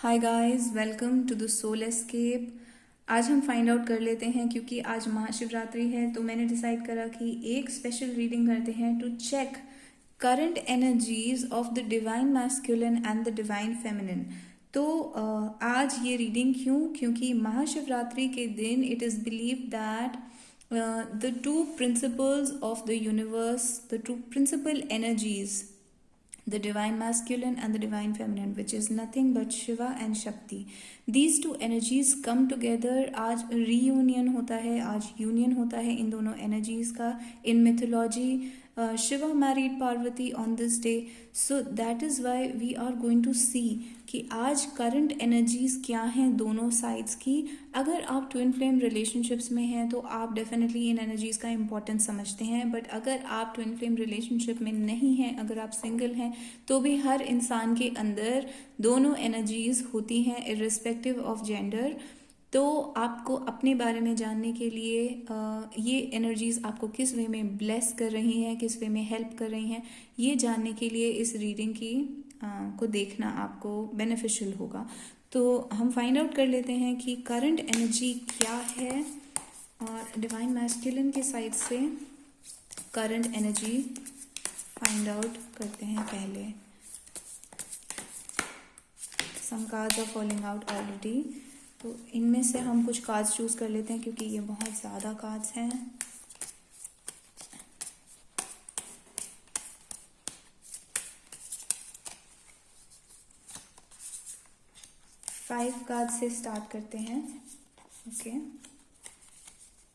Hi guys, welcome to the soul escape. आज हम find out कर लेते हैं, क्योंकि आज महाशिवरात्रि है तो मैंने डिसाइड करा कि एक स्पेशल रीडिंग करते हैं to check current energies of the divine masculine and the divine feminine. तो आज ये रीडिंग क्योंकि महाशिवरात्रि के दिन it is believe that the two principles of the universe, the two principle energies, the divine masculine and the divine feminine, which is nothing but Shiva and Shakti. These two energies come together. आज reunion होता है, आज union होता है इन दोनों energies का. In mythology, Shiva married Parvati on this day, so that is why we are going to see कि आज करंट एनर्जीज क्या हैं दोनों साइड्स की. अगर आप ट्विन फ्लेम रिलेशनशिप्स में हैं तो आप डेफिनेटली इन एनर्जीज का इंपॉर्टेंस समझते हैं, बट अगर आप ट्विन फ्लेम रिलेशनशिप में नहीं हैं, अगर आप सिंगल हैं, तो भी हर इंसान के अंदर दोनों एनर्जीज होती हैं इर्रिस्पेक्टिव ऑफ जेंडर. तो आपको अपने बारे में जानने के लिए ये एनर्जीज आपको किस वे में ब्लेस कर रही हैं, किस वे में हेल्प कर रही हैं, ये जानने के लिए इस रीडिंग की को देखना आपको बेनिफिशियल होगा. तो हम फाइंड आउट कर लेते हैं कि करंट एनर्जी क्या है, और डिवाइन मैस्कुलिन के साइड से करंट एनर्जी फाइंड आउट करते हैं. पहले some cards are falling out already, तो इनमें से हम कुछ कार्ड्स चूज कर लेते हैं क्योंकि ये बहुत ज़्यादा कार्ड्स हैं. फाइव कार्ड से स्टार्ट करते हैं. Okay,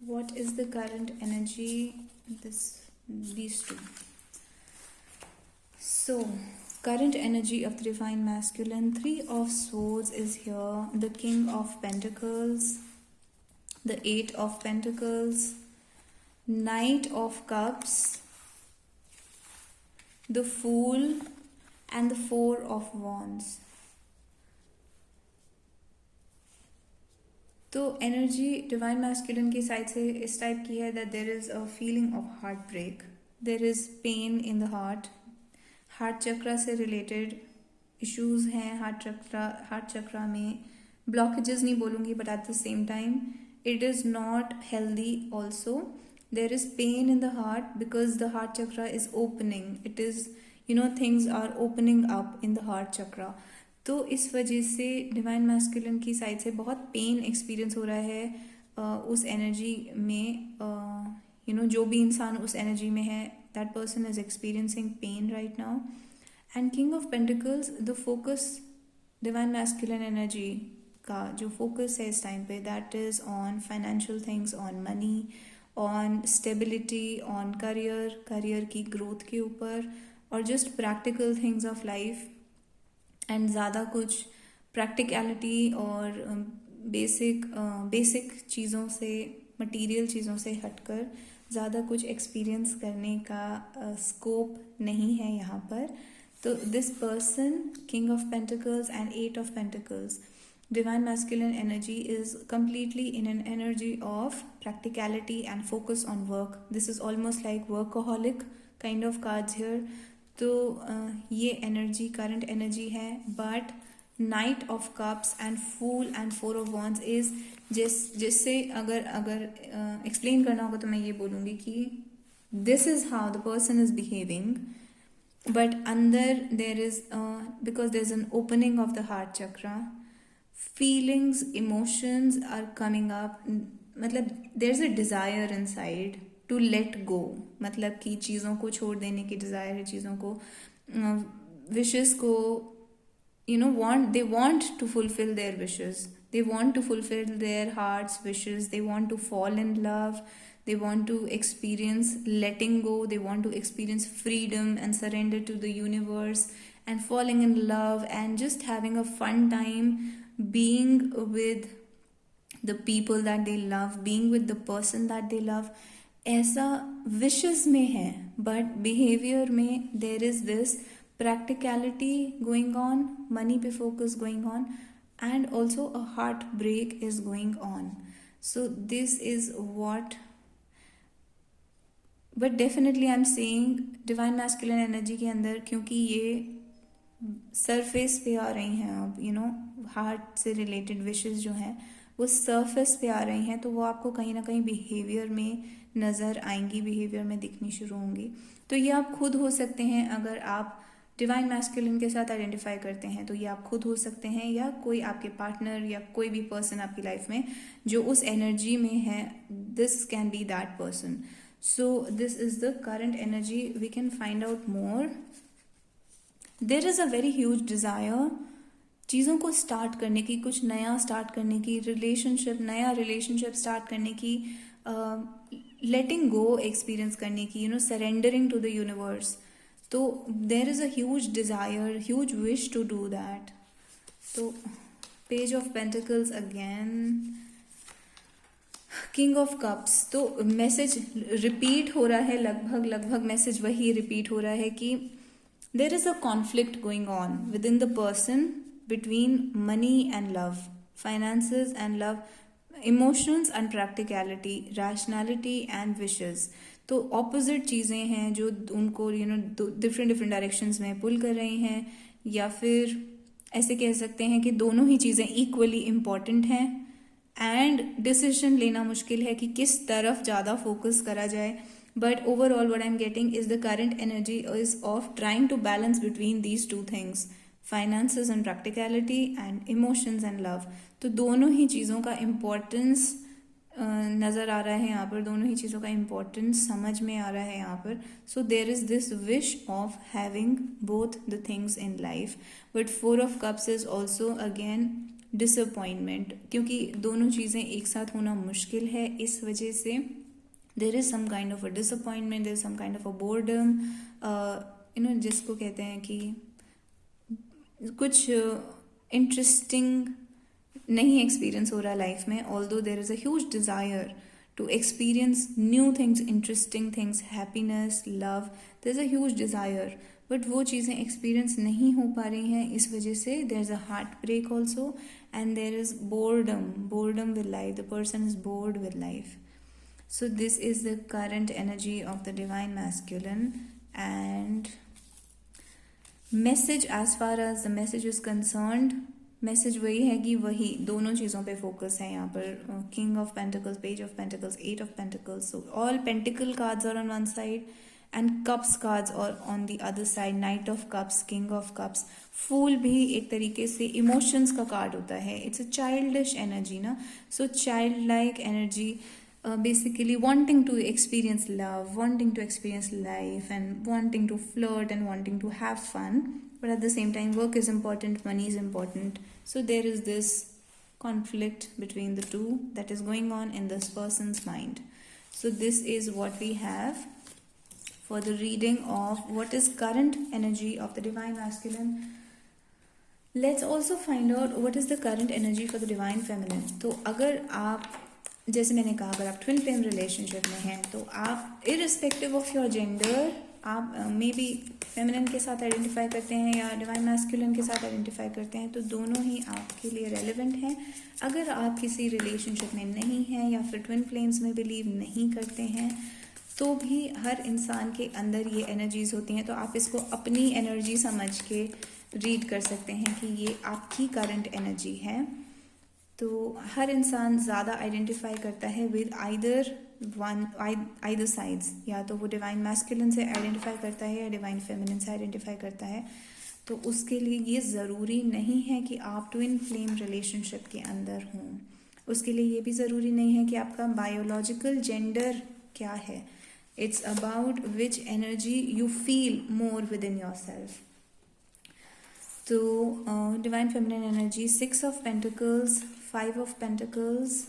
what is the current energy these two? So current energy of the divine masculine, three of swords is here, the king of pentacles, the eight of pentacles, knight of cups, the fool, and the four of wands. तो energy divine masculine की side से इस type की है that there is a feeling of heart break, there is pain in the heart chakra से related issues हैं. Heart chakra में blockages नहीं बोलूँगी, but at the same time it is not healthy also. There is pain in the heart because the heart chakra is opening. It is things are opening up in the heart चक्रा. तो इस वजह से divine masculine की side से बहुत pen experience हो रहा है उस एनर्जी में. जो भी इंसान उस एनर्जी में है, that person is experiencing pain right now. And king of pentacles, the focus divine masculine energy का जो फोकस है इस टाइम पे, that is on financial things, on money, on stability, on career की ग्रोथ के ऊपर, और just practical things of life. And ज़्यादा कुछ प्रैक्टिकलिटी और बेसिक चीज़ों से, मटेरियल चीज़ों से हटकर ज़्यादा कुछ एक्सपीरियंस करने का स्कोप नहीं है यहाँ पर. तो this person, king of pentacles and eight of pentacles, divine masculine energy is completely in an energy of practicality and focus on work. This is almost like workaholic kind of cards here. तो ये energy current energy है. But knight of cups and fool and four of wands is जिससे अगर explain करना होगा तो मैं ये बोलूँगी कि this is how the person is behaving, but अंदर there is because there is an opening of the heart chakra, feelings, emotions are coming up. मतलब there is a desire inside to let go, मतलब कि चीज़ों को छोड़ देने की desire है, चीज़ों को, विशेस को, they want to fulfil their wishes, they want to fulfil their heart's wishes, they want to fall in love, they want to experience letting go, they want to experience freedom and surrender to the universe and falling in love and just having a fun time being with the people that they love, being with the person that they love. ऐसा wishes में है, but behaviour में there is this practicality going on, money पे focus going on, and also a heart break is going on. So this is what, but definitely I am saying divine masculine energy के अंदर, क्योंकि ये surface पे आ रही हैं अब, heart से रिलेटेड विशेस जो हैं वो सरफेस पे आ रही हैं, तो वो आपको कहीं ना कहीं बिहेवियर में नज़र आएंगी, बिहेवियर में दिखनी शुरू होंगी। तो ये आप खुद हो सकते हैं, अगर आप डिवाइन मैस्कुलिन के साथ आइडेंटिफाई करते हैं तो ये आप खुद हो सकते हैं, या कोई आपके पार्टनर या कोई भी पर्सन आपकी लाइफ में जो उस एनर्जी में है, this can be that person. So this is the current energy. We can find out more. There is a very huge desire चीज़ों को स्टार्ट करने की, कुछ नया स्टार्ट करने की, नया रिलेशनशिप स्टार्ट करने की, लेटिंग गो एक्सपीरियंस करने की, सरेंडरिंग टू द यूनिवर्स. तो there is a huge desire, huge wish to do that. तो page of pentacles again, king of cups. तो मैसेज रिपीट हो रहा है, लगभग मैसेज वही रिपीट हो रहा है कि देर is a conflict going on with in the person between money and love, finances and love, emotions and practicality, rationality and wishes. तो ऑपोजिट चीज़ें हैं जो उनको डिफरेंट डायरेक्शंस में पुल कर रही हैं, या फिर ऐसे कह सकते हैं कि दोनों ही चीज़ें इक्वली इम्पॉर्टेंट हैं एंड डिसीजन लेना मुश्किल है कि किस तरफ ज़्यादा फोकस करा जाए. But overall what I am getting is the current energy is of trying to balance between these two things, finances and practicality and emotions and love. तो दोनों ही चीज़ों का इम्पोर्टेंस नज़र आ रहा है यहाँ पर, दोनों ही चीज़ों का इम्पोर्टेंस समझ में आ रहा है यहाँ पर. So there is this wish of having both the things in life. But 4 of cups is also again disappointment, क्योंकि दोनों चीज़ें एक साथ होना मुश्किल है. इस वजह से there is some kind of a disappointment, there is some kind of a boredom, जिसको कहते हैं कि कुछ इंटरेस्टिंग नहीं एक्सपीरियंस हो रहा लाइफ में. Although there is a huge desire to experience new things, interesting things, happiness, love, there is a huge desire, but वो चीज़ें एक्सपीरियंस नहीं हो पा रही हैं. इस वजह से there is a heart break also, and there is boredom with life. The person is bored with life. So this is the current energy of the divine masculine, and message as far as the message is concerned, message वही है कि वही दोनों चीज़ों पे focus है यहाँ पर. King of pentacles, page of pentacles, 8 of pentacles. So all pentacle cards are on one side and cups cards और on the other side. Knight of cups, king of cups. Fool भी एक तरीके से emotions का card होता है. It's a childish energy ना. So child like energy, basically wanting to experience love, wanting to experience life, and wanting to flirt and wanting to have fun, but at the same time work is important, money is important. So there is this conflict between the two that is going on in this person's mind. So this is what we have for the reading of what is current energy of the divine masculine. Let's also find out what is the current energy for the divine feminine. तो अगर आप, जैसे मैंने कहा, अगर आप twin flame relationship में हैं तो आप इररिस्पेक्टिव ऑफ योर जेंडर, आप मे बी फेमिनिन के साथ आइडेंटिफाई करते हैं या डिवाइन मैस्कुलिन के साथ आइडेंटिफाई करते हैं, तो दोनों ही आपके लिए रेलिवेंट हैं. अगर आप किसी रिलेशनशिप में नहीं हैं या फिर ट्विन फ्लेम्स में बिलीव नहीं करते हैं, तो भी हर इंसान के अंदर ये एनर्जीज होती हैं. तो आप इसको अपनी एनर्जी समझ के रीड कर सकते हैं कि ये आपकी करंट एनर्जी है. तो हर इंसान ज़्यादा आइडेंटिफाई करता है विद आइदर साइड्स, या तो वो डिवाइन मैस्कुलिन से आइडेंटिफाई करता है या डिवाइन फेमिनिन से आइडेंटिफाई करता है. तो उसके लिए ये ज़रूरी नहीं है कि आप ट्विन फ्लेम रिलेशनशिप के अंदर हों. उसके लिए ये भी ज़रूरी नहीं है कि आपका बायोलॉजिकल जेंडर क्या है. It's about which energy you feel more within yourself. तो divine feminine energy, 6 of pentacles, 5 of pentacles,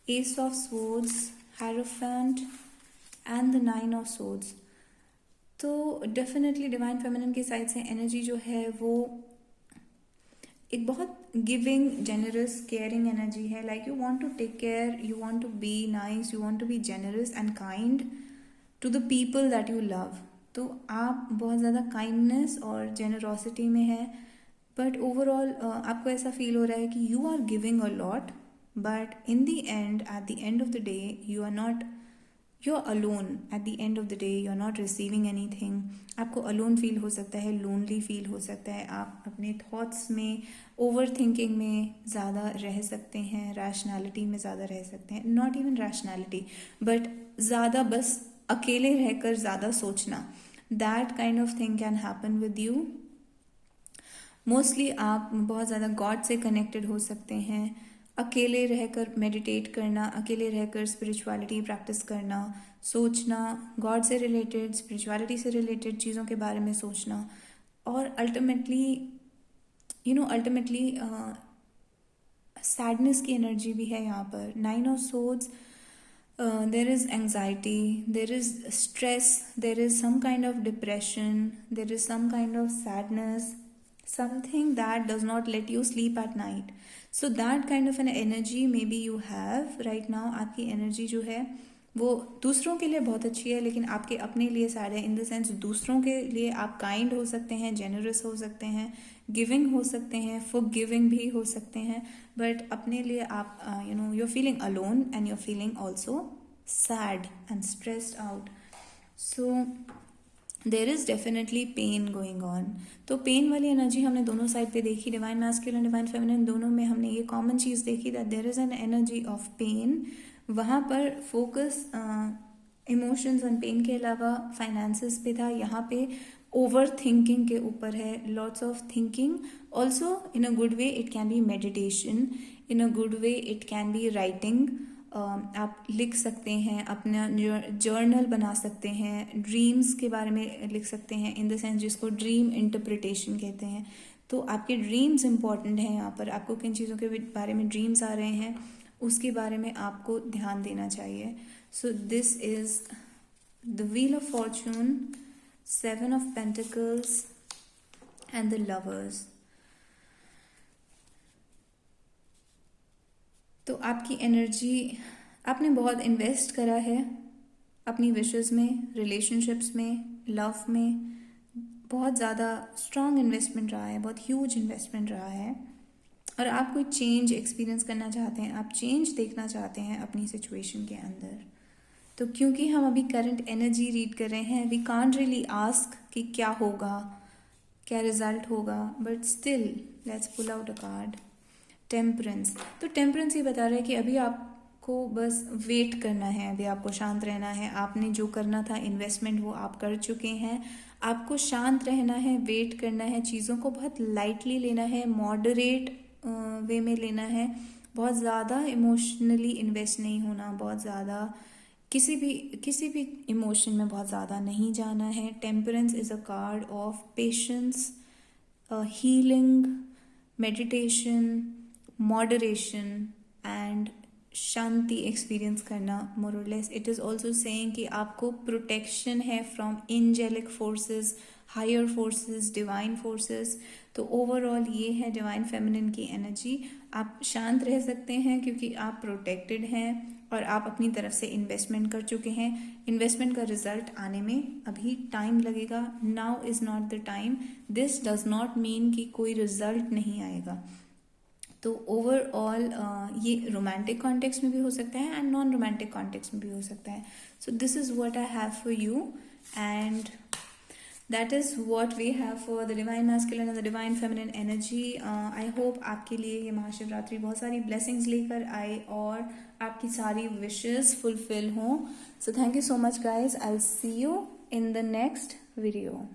ace of swords, hierophant and the 9 of swords. तो डेफिनेटली डिवाइन फेमिनिन की side से energy जो है वो एक बहुत giving, generous, caring energy है. Like you want to take care, you want to be nice, you want to be generous and kind to the people that you love. तो आप बहुत ज़्यादा काइंडनेस और जेनरोसिटी में है, बट ओवरऑल आपको ऐसा फील हो रहा है कि you are giving a lot, but in the end, at the end of the day, you are not you're alone at the end of the day, you're not receiving anything. आपको alone feel हो सकता है, lonely feel हो सकता है, आप अपने thoughts में, overthinking में ज़्यादा रह सकते हैं, rationality में ज़्यादा रह सकते हैं, not even rationality but ज़्यादा बस अकेले रहकर ज़्यादा सोचना, that kind of thing can happen with you. Mostly आप बहुत ज़्यादा गॉड से कनेक्टेड हो सकते हैं, अकेले रहकर मेडिटेट करना, अकेले रहकर स्पिरिचुअलिटी प्रैक्टिस करना, सोचना, गॉड से रिलेटेड, स्पिरिचुअलिटी से रिलेटेड चीज़ों के बारे में सोचना, और अल्टीमेटली सैडनेस की एनर्जी भी है यहाँ पर. 9 of Swords, there is anxiety, there is stress, there is some kind of depression, there is some kind of sadness, something that does not let you sleep at night. So that kind of an energy maybe you have right now. आपकी energy जो है वो दूसरों के लिए बहुत अच्छी है, लेकिन आपके अपने लिए सैड है. इन द सेंस दूसरों के लिए आप काइंड हो सकते हैं, जेनरस हो सकते हैं, गिविंग हो सकते हैं, फॉरगिविंग भी हो सकते हैं, बट अपने लिए आप you are feeling alone and you are feeling also sad and stressed out. So there is definitely pain going on. तो पेन वाली एनर्जी हमने दोनों साइड पे देखी, डिवाइन मैस्कुलिन, डिवाइन फेमिनिन, दोनों में हमने ये कॉमन चीज़ देखी that there is an energy of pain. वहाँ पर फोकस इमोशंस एंड पेन के अलावा फाइनेंसेस पे था, यहाँ पे ओवर थिंकिंग के ऊपर है, lots of thinking. Also in a good way it can be meditation, in a good way it can be writing. आप लिख सकते हैं, अपना जर्नल बना सकते हैं, ड्रीम्स के बारे में लिख सकते हैं, इन द सेंस जिसको ड्रीम इंटरप्रिटेशन कहते हैं. तो आपके ड्रीम्स इंपॉर्टेंट हैं यहाँ पर. आपको किन चीज़ों के बारे में ड्रीम्स आ रहे हैं उसके बारे में आपको ध्यान देना चाहिए. सो this is the wheel of Fortune, 7 of Pentacles and the lovers. तो आपकी एनर्जी, आपने बहुत इन्वेस्ट करा है अपनी विशेस में, रिलेशनशिप्स में, लव में. बहुत ज़्यादा स्ट्रॉन्ग इन्वेस्टमेंट रहा है, बहुत ह्यूज इन्वेस्टमेंट रहा है, और आप कोई चेंज एक्सपीरियंस करना चाहते हैं, आप चेंज देखना चाहते हैं अपनी सिचुएशन के अंदर. तो क्योंकि हम अभी करंट एनर्जी रीड कर रहे हैं, वी कांट रियली आस्क कि क्या होगा, क्या रिजल्ट होगा, but still let's pull out a card. Temperance. तो टेम्परेंस ये बता रहा है कि अभी आपको बस वेट करना है, अभी आपको शांत रहना है. आपने जो करना था इन्वेस्टमेंट वो आप कर चुके हैं, आपको शांत रहना है, वेट करना है, चीज़ों को बहुत लाइटली लेना है, मॉडरेट वे में लेना है, बहुत ज़्यादा इमोशनली इन्वेस्ट नहीं होना, बहुत ज़्यादा किसी भी इमोशन में बहुत ज़्यादा नहीं जाना है. Temperance is a card of patience, healing, meditation, moderation and शांति एक्सपीरियंस करना, मोर और less. It is also saying कि आपको प्रोटेक्शन है from angelic forces, higher forces, divine forces. तो ओवरऑल ये है डिवाइन फेमिनिन की एनर्जी. आप शांत रह सकते हैं क्योंकि आप प्रोटेक्टेड हैं और आप अपनी तरफ से इन्वेस्टमेंट कर चुके हैं. इन्वेस्टमेंट का रिजल्ट आने में अभी टाइम लगेगा. Now is not the time. This does not mean कि कोई रिजल्ट नहीं आएगा. तो ओवरऑल ये रोमांटिक कॉन्टेक्स्ट में भी हो सकता है एंड नॉन रोमांटिक कॉन्टेक्स्ट में भी हो सकता है. So this is what I have for you and that is what we have for the divine masculine and the divine feminine energy. I hope आपके लिए ये महाशिवरात्रि बहुत सारी ब्लेसिंग्स लेकर आए और आपकी सारी विशेस फुलफिल हों. So thank you so much guys. I will see you in the next video.